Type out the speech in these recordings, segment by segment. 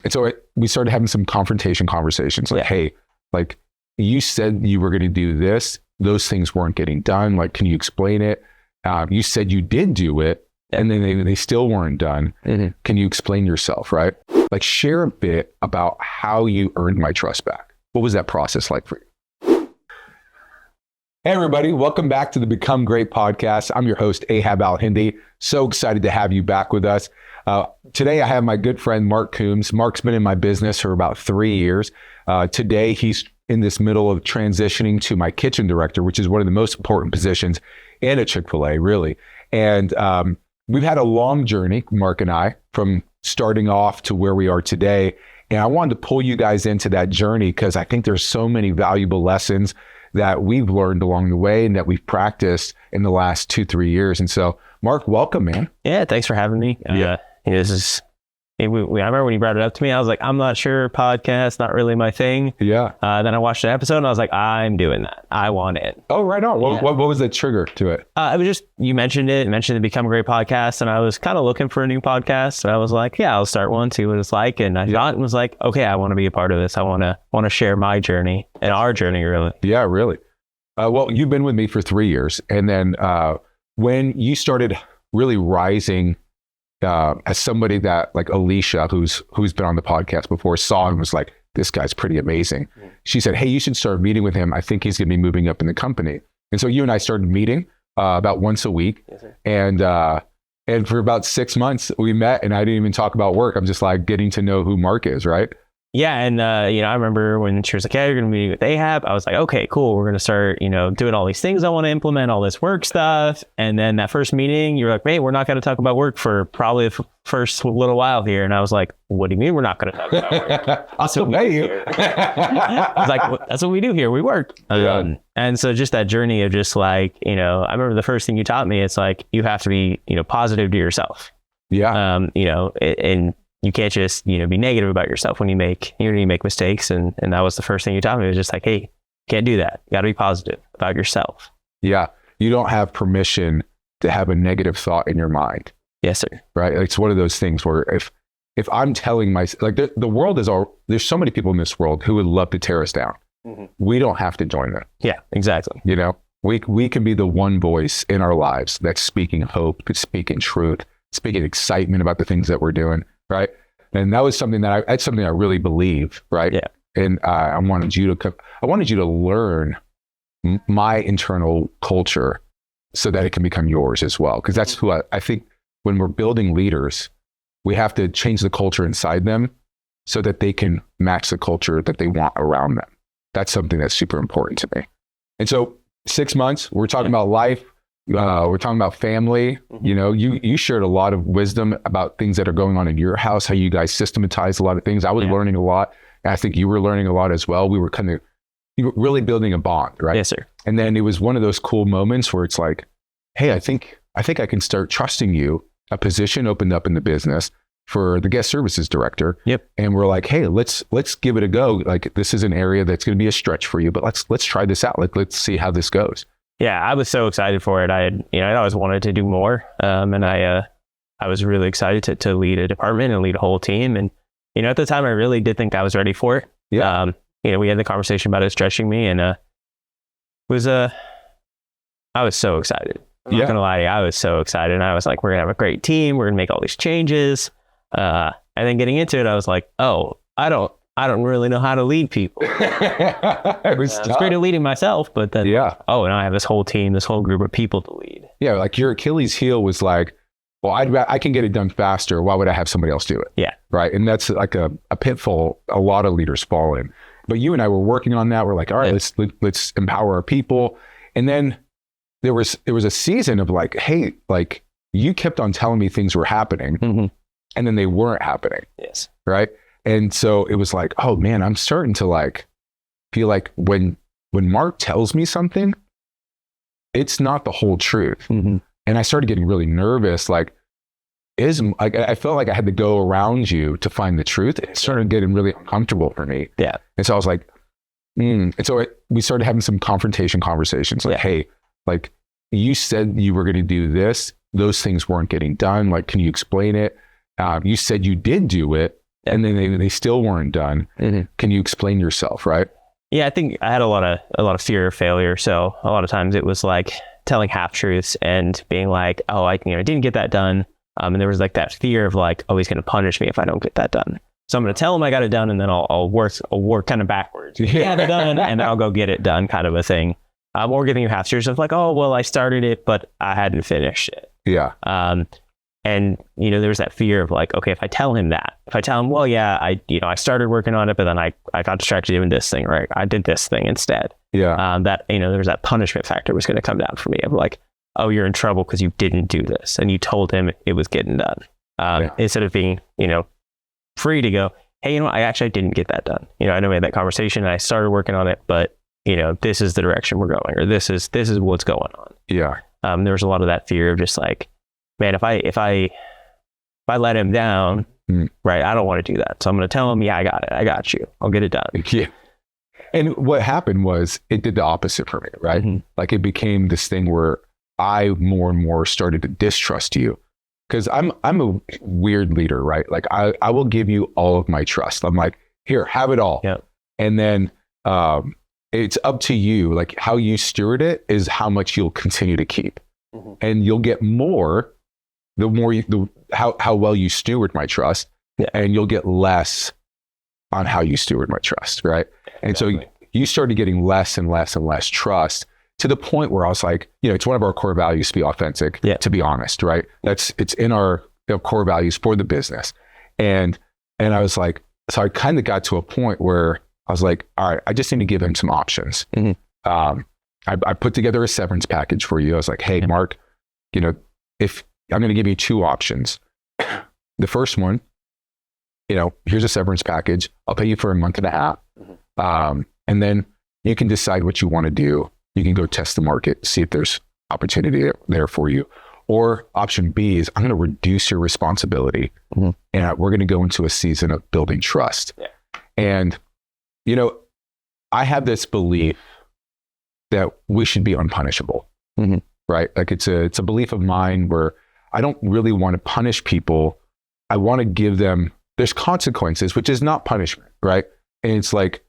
And so we started having some confrontation conversations like, hey, like you said you were going to do this. Those things weren't getting done. Like, can you explain it? You said you did do it and then they still weren't done. Can you explain yourself, right? Like share a bit about how you earned my trust back. What was that process like for you? Hey everybody, welcome back to the Become Great podcast. I'm your host, Ahab Al-Hindi. So excited to have you back with us. Today I have my good friend, Mark Coombs. Mark's been in my business for about 3 years. Today he's in this middle of transitioning to my kitchen director, which is one of the most important positions in a Chick-fil-A, really. And we've had a long journey, Mark and I, from starting off to where we are today. And I wanted to pull you guys into that journey because I think there's so many valuable lessons that we've learned along the way and that we've practiced in the last 2-3 years. And so, Mark, welcome, man. Yeah, thanks for having me. This is, I remember when you brought it up to me, I was like, I'm not sure, podcast, not really my thing. Yeah. Then I watched the episode and I was like, I'm doing that. I want it. Oh, right on. What was the trigger to it? It was just, you mentioned the Become Great podcast, and I was kind of looking for a new podcast. And I was like, yeah, I'll start one, see what it's like. And I thought and was like, okay, I want to be a part of this. I want to share my journey and our journey, really. Yeah, really. Well, you've been with me for 3 years. And then when you started really rising as somebody that like Alicia, who's been on the podcast before, saw and was like, this guy's pretty amazing. She said, hey, you should start meeting with him. I think he's going to be moving up in the company. And so you and I started meeting about once a week. Yes, sir. And for about 6 months we met and I didn't even talk about work. I'm just like getting to know who Mark is, right? Yeah. And, I remember when she was like, hey, you're going to be with Ahab. I was like, okay, cool. We're going to start, doing all these things I want to implement, all this work stuff. And then that first meeting, you're like, hey, we're not going to talk about work for probably the first little while here. And I was like, what do you mean we're not going to talk about work? I'll still pay you. I was like, well, that's what we do here. We work. And so just that journey of just like, I remember the first thing you taught me, it's like, you have to be, positive to yourself. Yeah. And you can't just, be negative about yourself when you make mistakes. And that was the first thing you taught me. It was just like, hey, you can't do that. You got to be positive about yourself. Yeah. You don't have permission to have a negative thought in your mind. Yes, sir. Right. It's one of those things where if I'm telling myself, like the world is there's so many people in this world who would love to tear us down. Mm-hmm. We don't have to join them. Yeah, exactly. We can be the one voice in our lives that's speaking hope, speaking truth, speaking excitement about the things that we're doing. Right. And that was something that's something I really believe. Right. Yeah. And I wanted you to learn my internal culture so that it can become yours as well. Because that's who I think when we're building leaders, we have to change the culture inside them so that they can match the culture that they want around them. That's something that's super important to me. And so 6 months, we're talking about life. We're talking about family. Mm-hmm. You shared a lot of wisdom about things that are going on in your house, how you guys systematize a lot of things. I was learning a lot. And I think you were learning a lot as well. You were really building a bond, right? Yes, sir. And then it was one of those cool moments where it's like, hey, I think I can start trusting you. A position opened up in the business for the guest services director. Yep. And we're like, hey, let's give it a go. Like this is an area that's going to be a stretch for you, but let's try this out. Like let's see how this goes. Yeah, I was so excited for it. I always wanted to do more. And I was really excited to lead a department and lead a whole team. And, at the time I really did think I was ready for it. Yeah. We had the conversation about it stretching me and I was so excited. I'm not gonna lie to you, I was so excited. And I was like, we're gonna have a great team. We're gonna make all these changes. And then getting into it, I was like, oh, I don't really know how to lead people. It's great at leading myself, but then, now I have this whole team, this whole group of people to lead. Yeah, like your Achilles heel was like, well, I can get it done faster. Why would I have somebody else do it? Yeah. Right. And that's like a pitfall a lot of leaders fall in. But you and I were working on that. We're like, all right, let's empower our people. And then there was a season of like, hey, like you kept on telling me things were happening mm-hmm. and then they weren't happening. Yes. Right. And so it was like, oh man, I'm starting to like feel like when Mark tells me something, it's not the whole truth. Mm-hmm. And I started getting really nervous. Like, I felt like I had to go around you to find the truth. It started getting really uncomfortable for me. Yeah. And so I was like, And so we started having some confrontation conversations. Like, hey, like you said you were going to do this. Those things weren't getting done. Like, can you explain it? You said you did do it. and then they still weren't done. Can you explain yourself, right? Yeah, I think I had a lot of fear of failure. So a lot of times it was like telling half truths and being like, oh, I didn't get that done. And there was like that fear of like, oh, he's going to punish me if I don't get that done. So I'm going to tell him I got it done, and then I'll work kind of backwards. Yeah, they're done, and then I'll go get it done, kind of a thing. Or giving you half truths of like, oh, well, I started it, but I hadn't finished it. Yeah. And there was that fear of like, okay, if I tell him, well, yeah, I started working on it, but then I got distracted doing this thing, right? I did this thing instead. Yeah. That there was that punishment factor was going to come down for me of like, oh, you're in trouble because you didn't do this, and you told him it was getting done. Instead of being free to go, hey, I actually didn't get that done. I know we had that conversation and I started working on it, but this is the direction we're going, or this is what's going on. Yeah. There was a lot of that fear of just like, man, if I let him down, right, I don't want to do that. So I'm going to tell him, yeah, I got it. I got you. I'll get it done. Yeah. And what happened was it did the opposite for me, right? Like it became this thing where I more and more started to distrust you. Because I'm a weird leader, right? Like I will give you all of my trust. I'm like, here, have it all. Yep. And then it's up to you. Like how you steward it is how much you'll continue to keep. And you'll get more the more how well you steward my trust. Yeah. And you'll get less on how you steward my trust, right? And so you started getting less and less and less trust, to the point where I was like, it's one of our core values to be authentic, to be honest, right? It's in our core values for the business. And I was like, so I kind of got to a point where I was like, all right, I just need to give him some options. I put together a severance package for you. I was like, hey, Mark, if I'm going to give you 2 options. The first one, here's a severance package. I'll pay you for a month and a half. And then you can decide what you want to do. You can go test the market, see if there's opportunity there for you. Or option B is I'm going to reduce your responsibility, and we're going to go into a season of building trust. Yeah. And, I have this belief that we should be unpunishable, right? Like it's a belief of mine where I don't really want to punish people. I want to give them, there's consequences, which is not punishment, right? And it's like,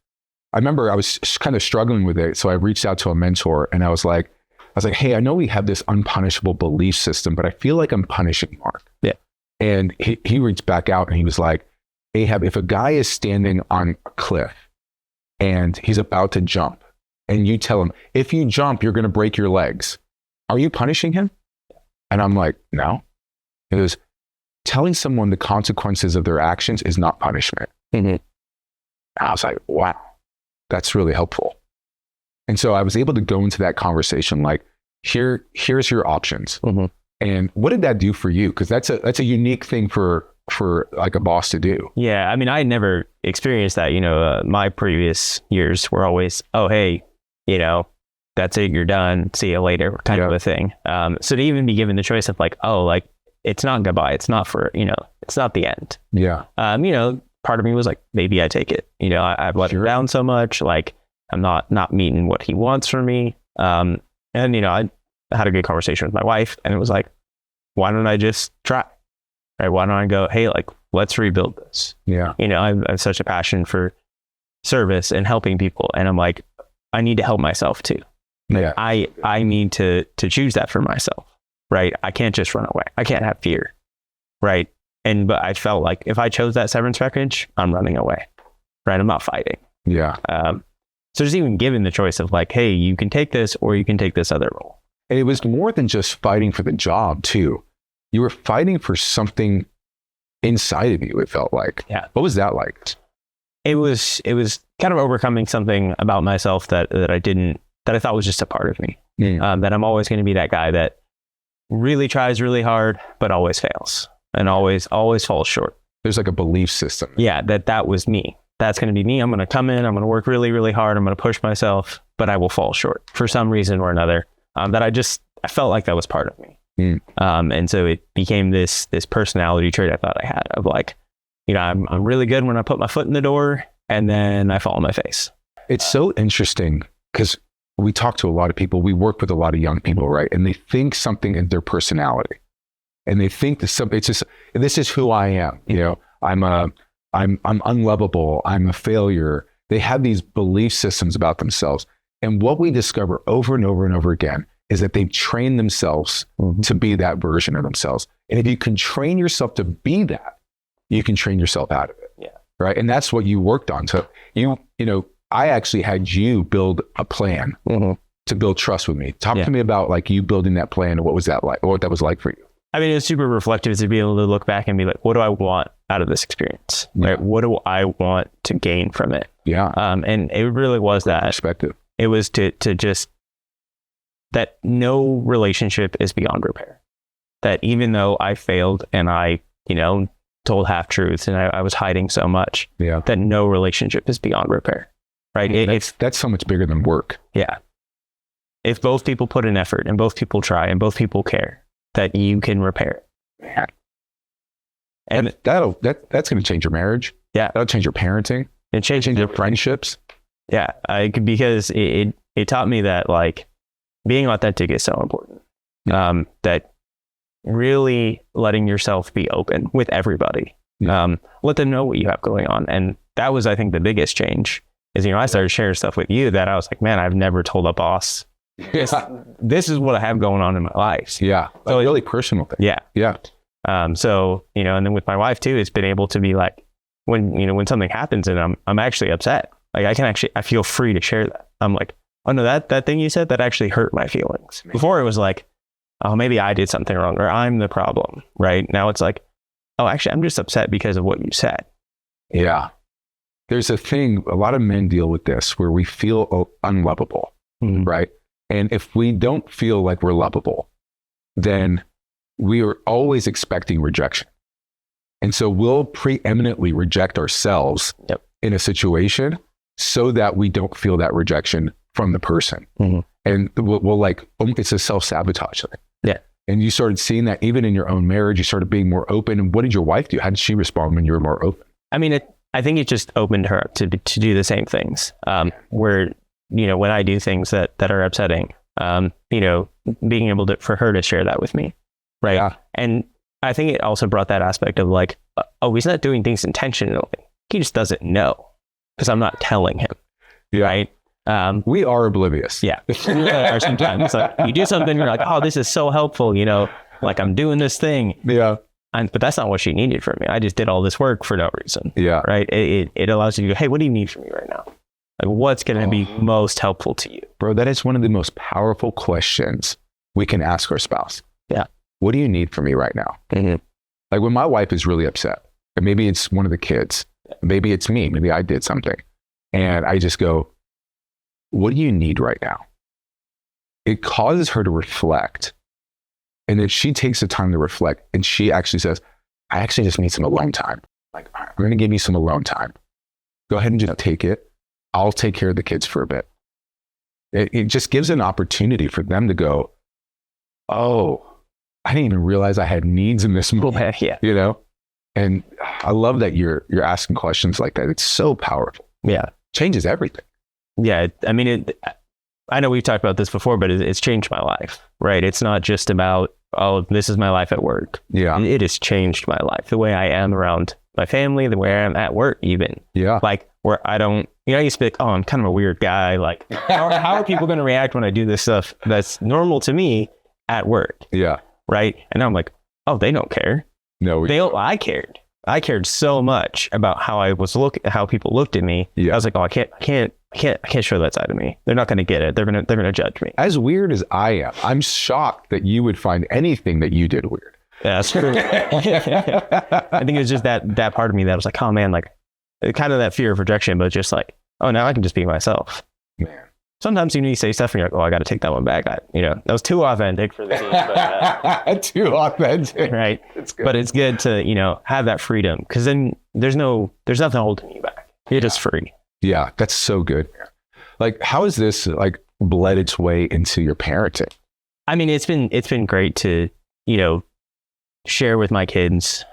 I remember I was kind of struggling with it. So I reached out to a mentor and I was like, hey, I know we have this unpunishable belief system, but I feel like I'm punishing Mark. Yeah. And he reached back out and he was like, Ahab, if a guy is standing on a cliff and he's about to jump and you tell him, if you jump, you're going to break your legs, are you punishing him? And I'm like, no. It was telling someone the consequences of their actions is not punishment. I was like, wow. That's really helpful. And so I was able to go into that conversation like, here's your options. And what did that do for you? Because that's a unique thing for like a boss to do. Yeah, I mean, I had never experienced that. My previous years were always, oh, hey, that's it, you're done, see you later, kind of a thing. So to even be given the choice of like, oh, like it's not goodbye, it's not for, it's not the end. Yeah. Part of me was like, maybe I take it. I've let him down so much. Like I'm not meeting what he wants from me. And I had a good conversation with my wife, and it was like, why don't I just try? Right? Why don't I go, hey, like let's rebuild this? Yeah. I have such a passion for service and helping people, and I'm like, I need to help myself too. Yeah. I need to choose that for myself. Right? I can't just run away. I can't have fear. Right? But I felt like if I chose that severance package, I'm running away, right? I'm not fighting. Yeah. So just even given the choice of like, hey, you can take this or you can take this other role. And it was more than just fighting for the job too. You were fighting for something inside of you, it felt like. Yeah. What was that like? It was kind of overcoming something about myself that I thought was just a part of me. That I'm always going to be that guy that really tries really hard, but always fails. And always falls short. There's like a belief system. Yeah, that was me. That's going to be me. I'm going to come in, I'm going to work really, really hard. I'm going to push myself, but I will fall short for some reason or another. That I felt like that was part of me. And so it became this personality trait I thought I had of like, I'm really good when I put my foot in the door, and then I fall on my face. It's so interesting because we talk to a lot of people. We work with a lot of young people, right? And they think something in their personality. And they think that it's just, this is who I am. I'm a I'm unlovable. I'm a failure. They have these belief systems about themselves. And what we discover over and over and over again is that they've trained themselves to be that version of themselves. And if you can train yourself to be that, you can train yourself out of it. Yeah. Right. And that's what you worked on. So I actually had you build a plan to build trust with me. Talk to me about like you building that plan and what was that like, or what that was like for you. I mean, it's super reflective to be able to look back and be like, what do I want out of this experience? Right? What do I want to gain from it? Yeah. And it really was that perspective. It was to just that no relationship is beyond repair. That even though I failed and I, told half truths and I was hiding so much, that no relationship is beyond repair. Right? That's so much bigger than work. Yeah. If both people put in effort and both people try and both people care, that you can repair it. Man. And that's going to change your marriage. Yeah. That'll change your parenting. It change your friendships. Yeah. Because it taught me that like being authentic is so important. That really letting yourself be open with everybody. Let them know what you have going on. And that was, I think, the biggest change is, I started sharing stuff with you that I was like, man, I've never told a boss. This is what I have going on in my life. Yeah. So a really personal thing. Yeah. Yeah. So, and then with my wife too, it's been able to be like, when something happens and I'm actually upset, like I feel free to share that. I'm like, oh no, that thing you said, that actually hurt my feelings. Before it was like, oh, maybe I did something wrong or I'm the problem. Right now it's like, oh, actually I'm just upset because of what you said. Yeah. There's a thing, a lot of men deal with this where we feel unlovable, right? And if we don't feel like we're lovable, then we are always expecting rejection. And so we'll preeminently reject ourselves in a situation so that we don't feel that rejection from the person. And we'll like, it's a self-sabotage thing. Yeah. And you started seeing that even in your own marriage, you started being more open. And what did your wife do? How did she respond when you were more open? I mean, I think it just opened her up to do the same things. Where, when I do things that are upsetting, being able for her to share that with me. Right. Yeah. And I think it also brought that aspect of like, oh, he's not doing things intentionally. He just doesn't know because I'm not telling him. Yeah. Right. We are oblivious. Yeah. Or sometimes like you do something, you're like, oh, this is so helpful. Like I'm doing this thing. Yeah. But that's not what she needed from me. I just did all this work for no reason. Yeah. Right. It allows you to go, hey, what do you need from me right now? Like what's going to be most helpful to you? Bro, that is one of the most powerful questions we can ask our spouse. Yeah. What do you need from me right now? Like when my wife is really upset, and maybe it's one of the kids, maybe it's me, maybe I did something. And I just go, what do you need right now? It causes her to reflect. And then she takes the time to reflect and she actually says, I actually just need some alone time. Like, all right, I'm going to give you some alone time. Go ahead and just take it. I'll take care of the kids for a bit. It just gives an opportunity for them to go, oh, I didn't even realize I had needs in this moment. Yeah. And I love that you're asking questions like that. It's so powerful. Yeah. Changes everything. Yeah. I mean, I know we've talked about this before, but it's changed my life, right? It's not just about, oh, this is my life at work. Yeah. It has changed my life, the way I am around my family, the way I am at work even. Yeah. Like where I don't, I used to be like, oh, I'm kind of a weird guy. Like how are people going to react when I do this stuff that's normal to me at work? Yeah. Right. And now I'm like, oh, they don't care. No, I cared. I cared so much about how how people looked at me. Yeah. I was like, oh, I can't show that side of me. They're not going to get it. They're going to judge me. As weird as I am, I'm shocked that you would find anything that you did weird. Yeah, that's true. I think it was just that part of me that was like, oh man, like kind of that fear of rejection, but just like, oh, now I can just be myself. Man. Sometimes you say stuff and you're like, oh, I got to take that one back. That was too authentic for the team. But, too authentic. Right. It's good. But it's good to, have that freedom because then there's nothing holding you back. You're just free. Yeah, that's so good. Like, how has this like bled its way into your parenting? I mean, it's been great to, share with my kids,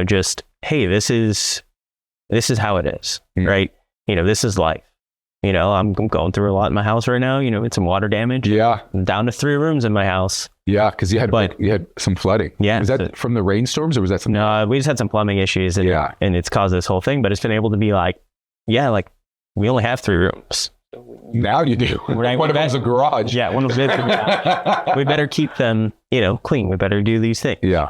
just, hey, this is how it is, right? This is life. You know, I'm going through a lot in my house right now. You know, it's some water damage. Yeah. I'm down to 3 rooms in my house. Yeah, because you had some flooding. Yeah. Was that from the rainstorms or was that something? No, we just had some plumbing issues and it's caused this whole thing, but it's been able to be like, yeah, like we only have 3 rooms. Now you do. One of them's a garage. Yeah, one of them's a garage. We better keep them, you know, clean. We better do these things. Yeah.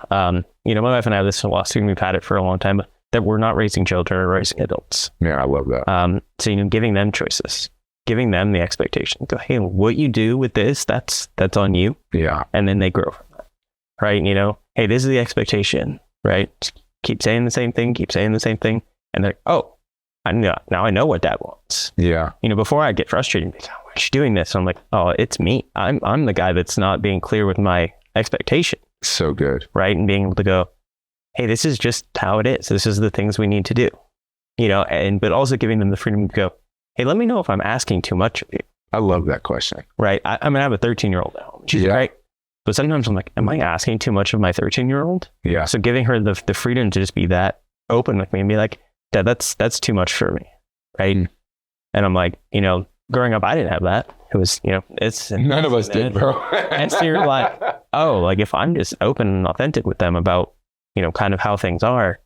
You know, my wife and I have this philosophy, and we've had it for a long time, that we're not raising children, we're raising adults. Yeah, I love that. So, you know, giving them choices, giving them the expectation. Go, hey, what you do with this, that's on you. Yeah. And then they grow from that. Right. You know, hey, this is the expectation, right? Just keep saying the same thing, keep saying the same thing. And they're, oh, now I know what dad wants. Yeah. You know, before I get frustrated, like, oh, why is she doing this? And I'm like, oh, it's me. I'm the guy that's not being clear with my expectation. So good. Right. And being able to go, hey, this is just how it is. This is the things we need to do, you know, but also giving them the freedom to go, hey, let me know if I'm asking too much of you. I love that question. Right. I mean, I have a 13-year-old at home. She's great. But sometimes I'm like, am I asking too much of my 13-year-old? Yeah. So giving her the freedom to just be that open with me and be like, Dad, that's too much for me. Right. Mm. And I'm like, you know, growing up, I didn't have that. It was, you know, none of us did, bro. And so you're like, oh, like if I'm just open and authentic with them about, you know, kind of how things are,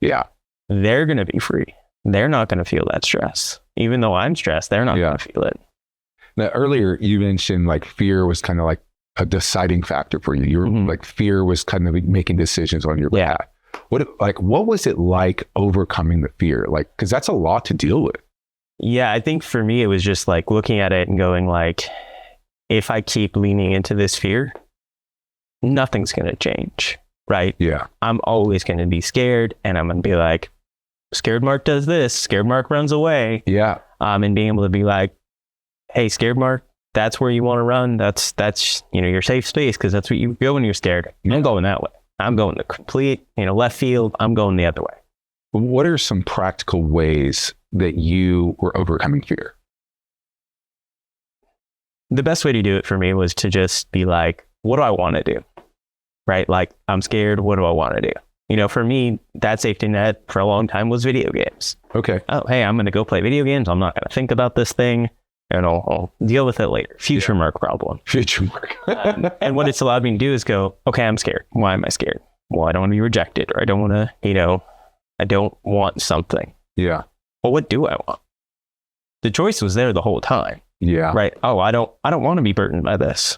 they're going to be free. They're not going to feel that stress. Even though I'm stressed, they're not going to feel it. Now, earlier you mentioned like fear was kind of like a deciding factor for you. You were like, fear was kind of making decisions on your behalf. What was it like overcoming the fear? Like, because that's a lot to deal with. Yeah, I think for me, it was just like looking at it and going like, if I keep leaning into this fear, nothing's going to change. Right. Yeah. I'm always going to be scared, and I'm going to be like, scared Mark does this, scared Mark runs away. Yeah. And being able to be like, hey, scared Mark, that's where you want to run. That's, you know, your safe space. Cause that's what you go when you're scared. I'm going that way. I'm going the complete, you know, left field. I'm going the other way. What are some practical ways that you were overcoming fear? The best way to do it for me was to just be like, what do I want to do? Right? Like, I'm scared. What do I want to do? You know, for me, that safety net for a long time was video games. Okay. Oh, hey, I'm going to go play video games. I'm not going to think about this thing, and I'll deal with it later. Future Mark problem. Future Mark. And what it's allowed me to do is go, okay, I'm scared. Why am I scared? Well, I don't want to be rejected, or I don't want to, you know, I don't want something. Yeah. Well, what do I want? The choice was there the whole time. Yeah. Right. Oh, I don't want to be burdened by this.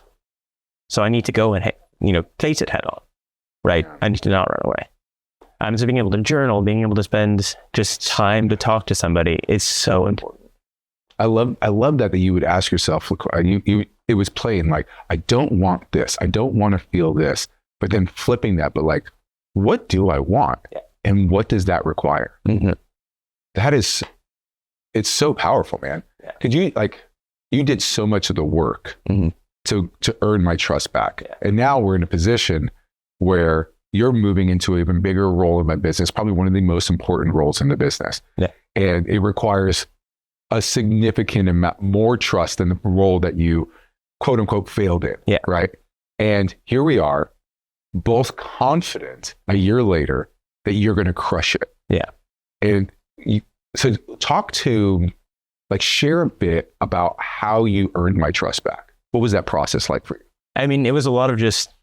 So I need to go and, you know, face it head on. Right. I need to not run away. So being able to journal, being able to spend just time to talk to somebody is so important. I love that you would ask yourself, it was playing like, I don't want this. I don't want to feel this, but then flipping that, but like, what do I want? Yeah. And what does that require? Mm-hmm. It's so powerful, man. Yeah. Could you did so much of the work to earn my trust back. Yeah. And now we're in a position where you're moving into an even bigger role in my business, probably one of the most important roles in the business. Yeah. And it requires a significant amount more trust than the role that you quote unquote failed in. Yeah. Right. And here we are, both confident a year later that you're going to crush it. Yeah. And so share a bit about how you earned my trust back. What was that process like for you? I mean, it was a lot of just,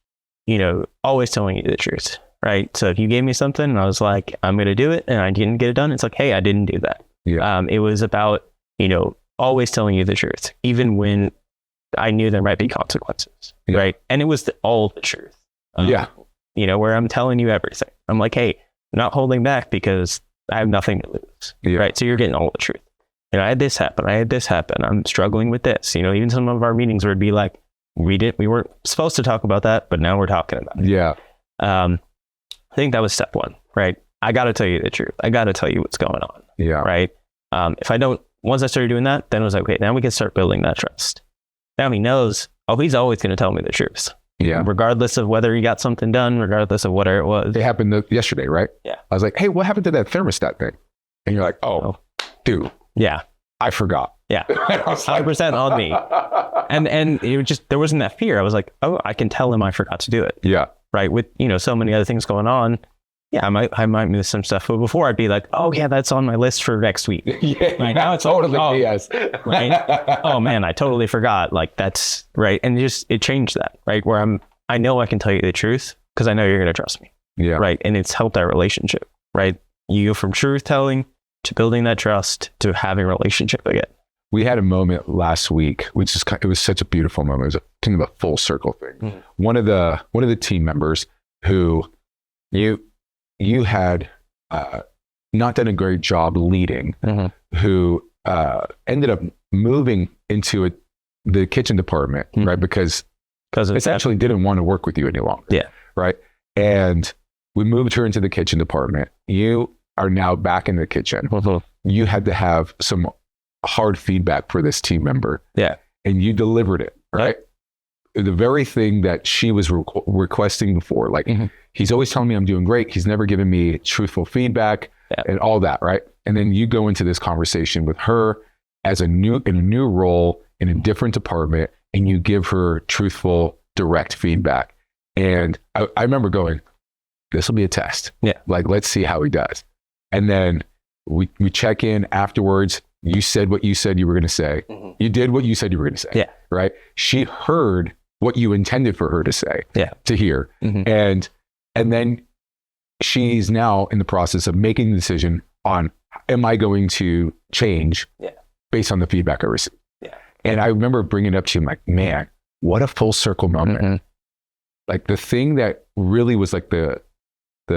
you know, always telling you the truth, right? So if you gave me something and I was like, I'm going to do it, and I didn't get it done, it's like, hey, I didn't do that. Yeah. It was about, you know, always telling you the truth, even when I knew there might be consequences, right? And it was all the truth. You know, where I'm telling you everything. I'm like, hey, I'm not holding back because I have nothing to lose, right? So you're getting all the truth. You know, I had this happen. I'm struggling with this. You know, even some of our meetings would be like, we weren't supposed to talk about that, but now we're talking about it. Yeah. I think that was step one, right? I got to tell you the truth. I got to tell you what's going on. Yeah. Right. Once I started doing that, then it was like, okay, now we can start building that trust. Now he knows, he's always going to tell me the truth. Yeah. Regardless of whether he got something done, regardless of whatever it was. It happened yesterday, right? Yeah. I was like, hey, what happened to that thermostat thing? And you're like, oh, dude. Yeah. I forgot. Yeah. 100% on me. And it was just, there wasn't that fear. I was like, oh, I can tell him I forgot to do it. Yeah. Right. With, you know, so many other things going on, yeah, I might miss some stuff. But before I'd be like, oh yeah, that's on my list for next week. Yeah, right now it's totally yes. Right. Oh man, I totally forgot. Like that's right. And it changed that, right? Where I know I can tell you the truth because I know you're going to trust me. Yeah. Right. And it's helped our relationship, right? You go from truth telling to building that trust to having a relationship again. We had a moment last week, which is it was such a beautiful moment. It was kind of a full circle thing. Mm-hmm. One of the team members who you had not done a great job leading, mm-hmm. who ended up moving into the kitchen department, mm-hmm. right? Because essentially didn't want to work with you any longer. Yeah. Right. And we moved her into the kitchen department. You are now back in the kitchen. Mm-hmm. You had to have some hard feedback for this team member. Yeah. And you delivered it, right? The very thing that she was requesting before, like, mm-hmm. he's always telling me I'm doing great. He's never given me truthful feedback and all that, right? And then you go into this conversation with her in a new role in a different department, and you give her truthful, direct feedback. And I remember going, this will be a test. Yeah. Like, let's see how he does. And then we check in afterwards. You said what you said you were going to say. Mm-hmm. You did what you said you were going to say. Yeah. Right. She heard what you intended for her to say. Yeah. To hear. Mm-hmm. And then she's now in the process of making the decision on, am I going to change based on the feedback I received? Yeah. And I remember bringing it up to you, I'm like, man, what a full circle moment. Mm-hmm. Like the thing that really was like the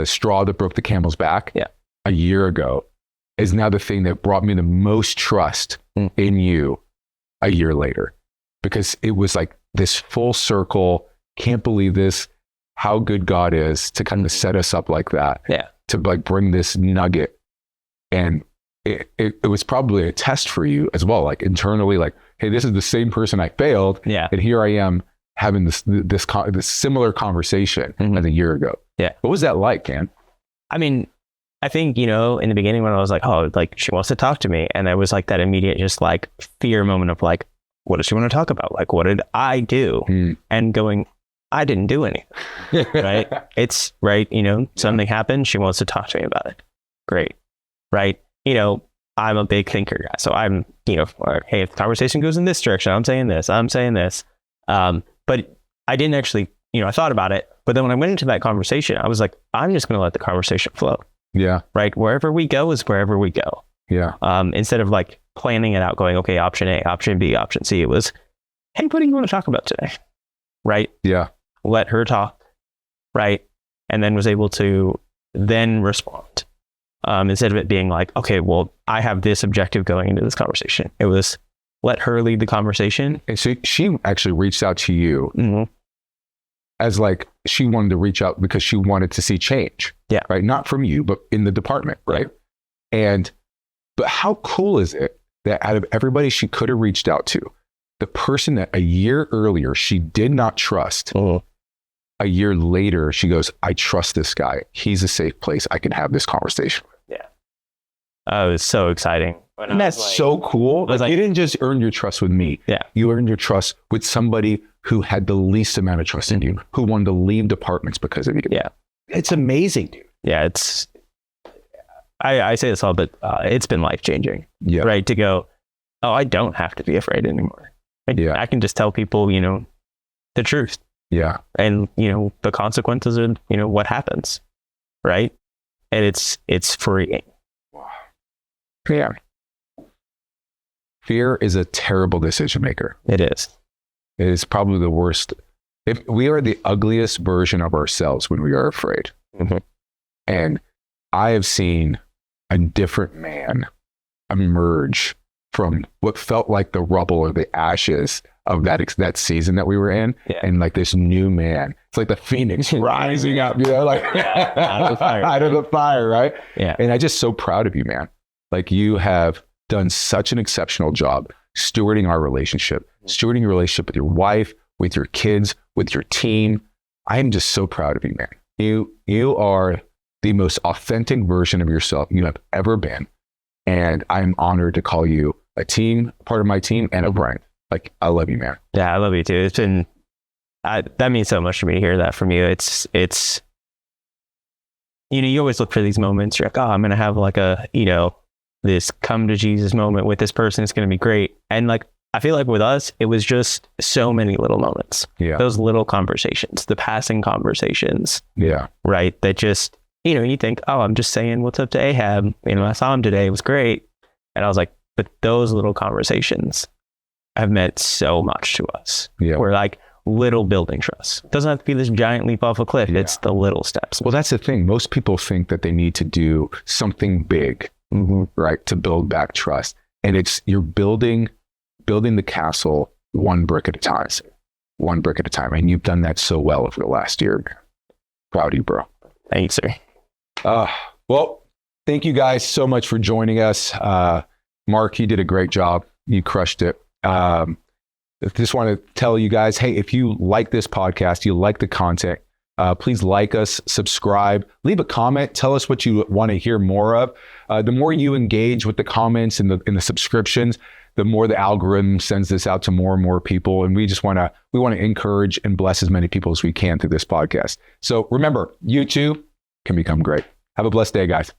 straw that broke the camel's back a year ago is now the thing that brought me the most trust in you a year later, because it was like this full circle, can't believe this, how good God is to kind of set us up like that, to like bring this nugget. And it was probably a test for you as well, like internally, like, hey, this is the same person I failed. Yeah. And here I am having this similar conversation as a year ago. Yeah. What was that like, man? I mean, I think, in the beginning when I was like, oh, like she wants to talk to me. And there was like that immediate just like fear moment of like, what does she want to talk about? Like, what did I do? And going, I didn't do anything, right? It's right. Something happened. She wants to talk to me about it. Great. Right. I'm a big thinker guy. So I'm, hey, if the conversation goes in this direction, I'm saying this. But I didn't actually, I thought about it. But then when I went into that conversation, I was like, I'm just going to let the conversation flow. Yeah. Right. Wherever we go is wherever we go. Yeah. Instead of like planning it out, going, okay, option A, option B, option C, it was, hey, what do you want to talk about today? Right. Yeah. Let her talk. Right. And then was able to then respond. Instead of it being like, okay, well, I have this objective going into this conversation. It was let her lead the conversation. And so she actually reached out to you as like, she wanted to reach out because she wanted to see change. Yeah. Right. Not from you, but in the department. Right. But how cool is it that out of everybody she could have reached out to, the person that a year earlier she did not trust, a year later she goes, I trust this guy. He's a safe place. I can have this conversation with. It was so exciting. And that's like, so cool. Like, you didn't just earn your trust with me. Yeah. You earned your trust with somebody who had the least amount of trust in you, who wanted to leave departments because of you. Yeah. It's amazing, dude. Yeah. I say this all, but it's been life-changing. Yeah. Right. To go, oh, I don't have to be afraid anymore. I can just tell people, the truth. Yeah. And, the consequences of, what happens. Right. And it's freeing. Yeah. Fear is a terrible decision maker. It is. It is probably the worst. If we are the ugliest version of ourselves when we are afraid. Mm-hmm. And I have seen a different man emerge from what felt like the rubble or the ashes of that season that we were in. Yeah. And like this new man, it's like the phoenix rising up, like out of the fire. Out of the fire, right? Yeah. And I'm just so proud of you, man. Like, you have done such an exceptional job stewarding our relationship, stewarding your relationship with your wife, with your kids, with your team. I am just so proud of you, man. You are the most authentic version of yourself you have ever been. And I'm honored to call you a part of my team, and a friend. Like, I love you, man. Yeah, I love you too. It's been, that means so much to me to hear that from you. It's, you always look for these moments. You're like, oh, I'm going to have like a, this come to Jesus moment with this person. It's going to be great. And like, I feel like with us, it was just so many little moments. Yeah. Those little conversations, the passing conversations. Yeah. Right. That just, you think, oh, I'm just saying what's up to Ahab. I saw him today. It was great. And I was like, but those little conversations have meant so much to us. Yeah. We're like little building trust. It doesn't have to be this giant leap off a cliff. Yeah. It's the little steps. Well, that's the thing. Most people think that they need to do something big, right, to build back trust. And you're building the castle one brick at a time. And you've done that so well over the last year. Proud of you, bro. Thanks, sir. Well, thank you guys so much for joining us. Mark, you did a great job. You crushed it. I just want to tell you guys, hey, if you like this podcast, you like the content, please like us, subscribe, leave a comment, tell us what you want to hear more of. The more you engage with the comments and the subscriptions, the more the algorithm sends this out to more and more people. And we want to encourage and bless as many people as we can through this podcast. So remember, you too can become great. Have a blessed day, guys.